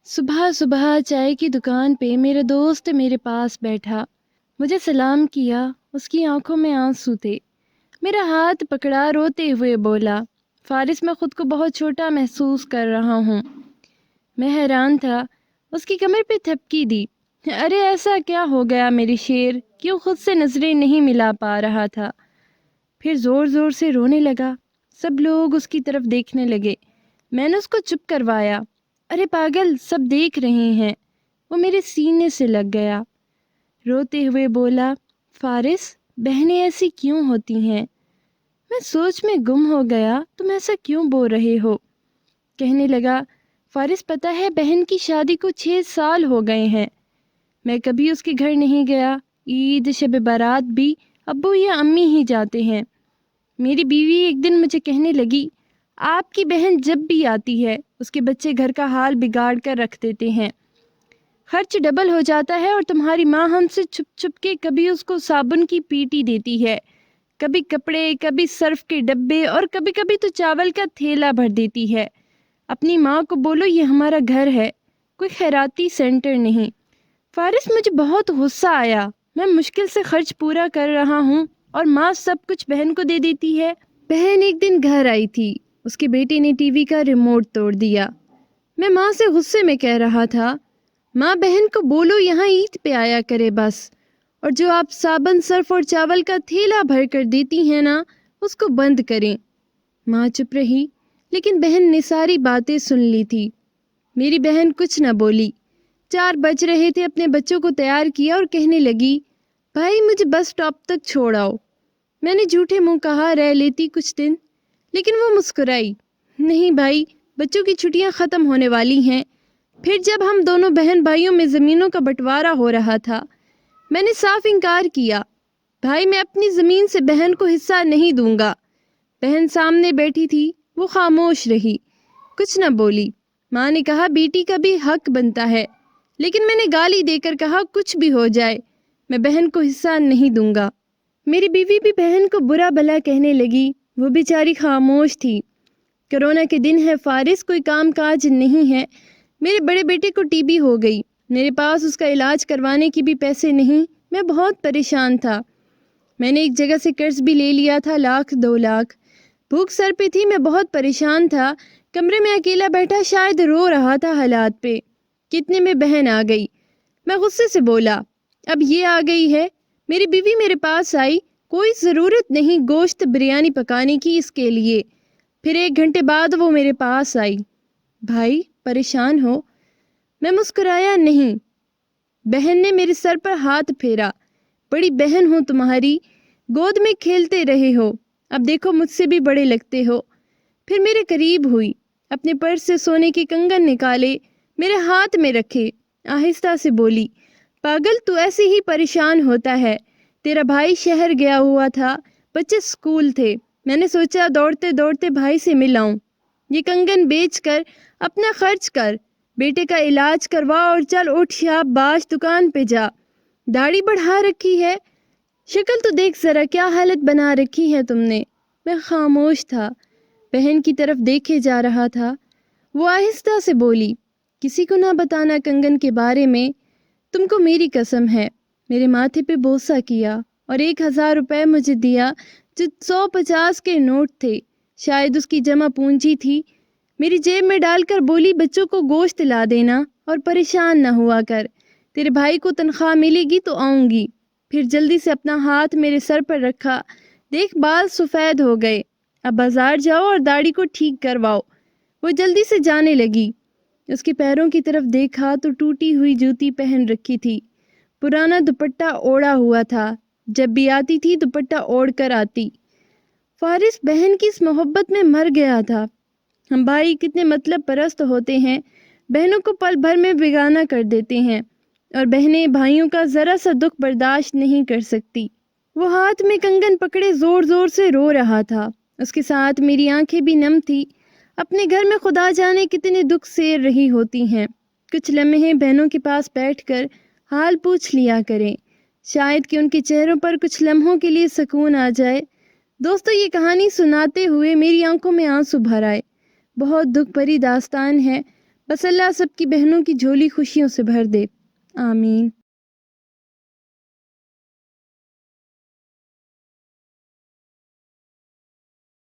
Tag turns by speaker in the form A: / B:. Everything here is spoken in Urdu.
A: صبح صبح چائے کی دکان پہ میرا دوست میرے پاس بیٹھا، مجھے سلام کیا۔ اس کی آنکھوں میں آنسو تھے۔ میرا ہاتھ پکڑا، روتے ہوئے بولا، فارس میں خود کو بہت چھوٹا محسوس کر رہا ہوں۔ میں حیران تھا۔ اس کی کمر پہ تھپکی دی۔ ارے ایسا کیا ہو گیا میری شیر؟ کیوں خود سے نظریں نہیں ملا پا رہا تھا؟ پھر زور زور سے رونے لگا۔ سب لوگ اس کی طرف دیکھنے لگے۔ میں نے اس کو چپ کروایا۔ ارے پاگل، سب دیکھ رہے ہیں۔ وہ میرے سینے سے لگ گیا۔ روتے ہوئے بولا، فارس، بہنیں ایسی کیوں ہوتی ہیں؟ میں سوچ میں گم ہو گیا۔ تم ایسا کیوں بول رہے ہو؟ کہنے لگا، فارس پتہ ہے بہن کی شادی کو 6 سال ہو گئے ہیں۔ میں کبھی اس کے گھر نہیں گیا۔ عید، شب برات بھی ابو یا امی ہی جاتے ہیں۔ میری بیوی ایک دن مجھے کہنے لگی، آپ کی بہن جب بھی آتی ہے اس کے بچے گھر کا حال بگاڑ کر رکھ دیتے ہیں، خرچ ڈبل ہو جاتا ہے، اور تمہاری ماں ہم سے چھپ چھپ کے کبھی اس کو صابن کی پیٹی دیتی ہے، کبھی کپڑے، کبھی سرف کے ڈبے، اور کبھی کبھی تو چاول کا تھیلا بھر دیتی ہے۔ اپنی ماں کو بولو یہ ہمارا گھر ہے، کوئی خیراتی سینٹر نہیں۔ فارس، مجھے بہت غصہ آیا۔ میں مشکل سے خرچ پورا کر رہا ہوں اور ماں سب کچھ بہن کو دے دیتی ہے۔ بہن ایک دن گھر آئی تھی۔ اس کے بیٹے نے ٹی وی کا ریموٹ توڑ دیا۔ میں ماں سے غصے میں کہہ رہا تھا، ماں بہن کو بولو یہاں عید پہ آیا کرے بس، اور جو آپ صابن، سرف اور چاول کا تھیلا بھر کر دیتی ہیں نا، اس کو بند کریں۔ ماں چپ رہی، لیکن بہن نے ساری باتیں سن لی تھی۔ میری بہن کچھ نہ بولی۔ 4 بج رہے تھے، اپنے بچوں کو تیار کیا اور کہنے لگی، بھائی مجھے بس اسٹاپ تک چھوڑ آؤ۔ میں نے جھوٹے منہ کہا، رہ لیتی کچھ دن، لیکن وہ مسکرائی۔ نہیں بھائی، بچوں کی چھٹیاں ختم ہونے والی ہیں۔ پھر جب ہم دونوں بہن بھائیوں میں زمینوں کا بٹوارا ہو رہا تھا، میں نے صاف انکار کیا، بھائی میں اپنی زمین سے بہن کو حصہ نہیں دوں گا۔ بہن سامنے بیٹھی تھی، وہ خاموش رہی، کچھ نہ بولی۔ ماں نے کہا، بیٹی کا بھی حق بنتا ہے، لیکن میں نے گالی دے کر کہا، کچھ بھی ہو جائے میں بہن کو حصہ نہیں دوں گا۔ میری بیوی بھی بہن کو برا بھلا کہنے لگی، وہ بیچاری خاموش تھی۔ کرونا کے دن ہے فارس، کوئی کام کاج نہیں ہے۔ میرے بڑے بیٹے کو ٹی بی ہو گئی، میرے پاس اس کا علاج کروانے کی بھی پیسے نہیں۔ میں بہت پریشان تھا۔ میں نے ایک جگہ سے قرض بھی لے لیا تھا، 1,00,000-2,00,000۔ بھوک سر پہ تھی، میں بہت پریشان تھا۔ کمرے میں اکیلا بیٹھا شاید رو رہا تھا حالات پہ، کتنے میں بہن آ گئی۔ میں غصے سے بولا، اب یہ آ گئی ہے؟ میری بیوی میرے پاس آئی، کوئی ضرورت نہیں گوشت بریانی پکانے کی اس کے لیے۔ پھر 1 گھنٹے بعد وہ میرے پاس آئی، بھائی پریشان ہو؟ میں مسکرایا نہیں۔ بہن نے میرے سر پر ہاتھ پھیرا، بڑی بہن ہوں تمہاری، گود میں کھیلتے رہے ہو، اب دیکھو مجھ سے بھی بڑے لگتے ہو۔ پھر میرے قریب ہوئی، اپنے پرس سے سونے کے کنگن نکالے، میرے ہاتھ میں رکھے، آہستہ سے بولی، پاگل تو ایسے ہی پریشان ہوتا ہے، تیرا بھائی شہر گیا ہوا تھا، بچے اسکول تھے، میں نے سوچا دوڑتے دوڑتے بھائی سے مل آؤں۔ یہ کنگن بیچ کر اپنا خرچ کر، بیٹے کا علاج کروا، اور چل اٹھ شاباش دکان پہ جا۔ داڑھی بڑھا رکھی ہے، شکل تو دیکھ ذرا، کیا حالت بنا رکھی ہے تم نے۔ میں خاموش تھا، بہن کی طرف دیکھے جا رہا تھا۔ وہ آہستہ سے بولی، کسی کو نہ بتانا کنگن کے بارے میں، تم کو میری قسم ہے۔ میرے ماتھے پہ بوسہ کیا اور 1,000 روپے مجھے دیا، جو 150 کے نوٹ تھے، شاید اس کی جمع پونجی تھی۔ میری جیب میں ڈال کر بولی، بچوں کو گوشت لا دینا اور پریشان نہ ہوا کر، تیرے بھائی کو تنخواہ ملے گی تو آؤں گی۔ پھر جلدی سے اپنا ہاتھ میرے سر پر رکھا، دیکھ بال سفید ہو گئے، اب بازار جاؤ اور داڑھی کو ٹھیک کرواؤ۔ وہ جلدی سے جانے لگی۔ اس کے پیروں کی طرف دیکھا تو ٹوٹی ہوئی جوتی پہن رکھی تھی، پرانا دوپٹہ اوڑھا ہوا تھا، جب بھی آتی تھی دوپٹہ اوڑھ کر آتی۔ فارس بہن کی اس محبت میں مر گیا تھا۔ ہم بھائی کتنے مطلب پرست ہوتے ہیں، بہنوں کو پل بھر میں بیگانہ کر دیتے ہیں، اور بہنیں بھائیوں کا ذرا سا دکھ برداشت نہیں کر سکتی۔ وہ ہاتھ میں کنگن پکڑے زور زور سے رو رہا تھا، اس کے ساتھ میری آنکھیں بھی نم تھی۔ اپنے گھر میں خدا جانے کتنے دکھ سیر رہی ہوتی ہیں، کچھ لمحے بہنوں کے پاس بیٹھ کر حال پوچھ لیا کریں، شاید کہ ان کے چہروں پر کچھ لمحوں کے لیے سکون آ جائے۔ دوستو، یہ کہانی سناتے ہوئے میری آنکھوں میں آنسو بھر آئے۔ بہت دکھ بھری داستان ہے، بس اللہ سب کی بہنوں کی جھولی خوشیوں سے بھر دے، آمین۔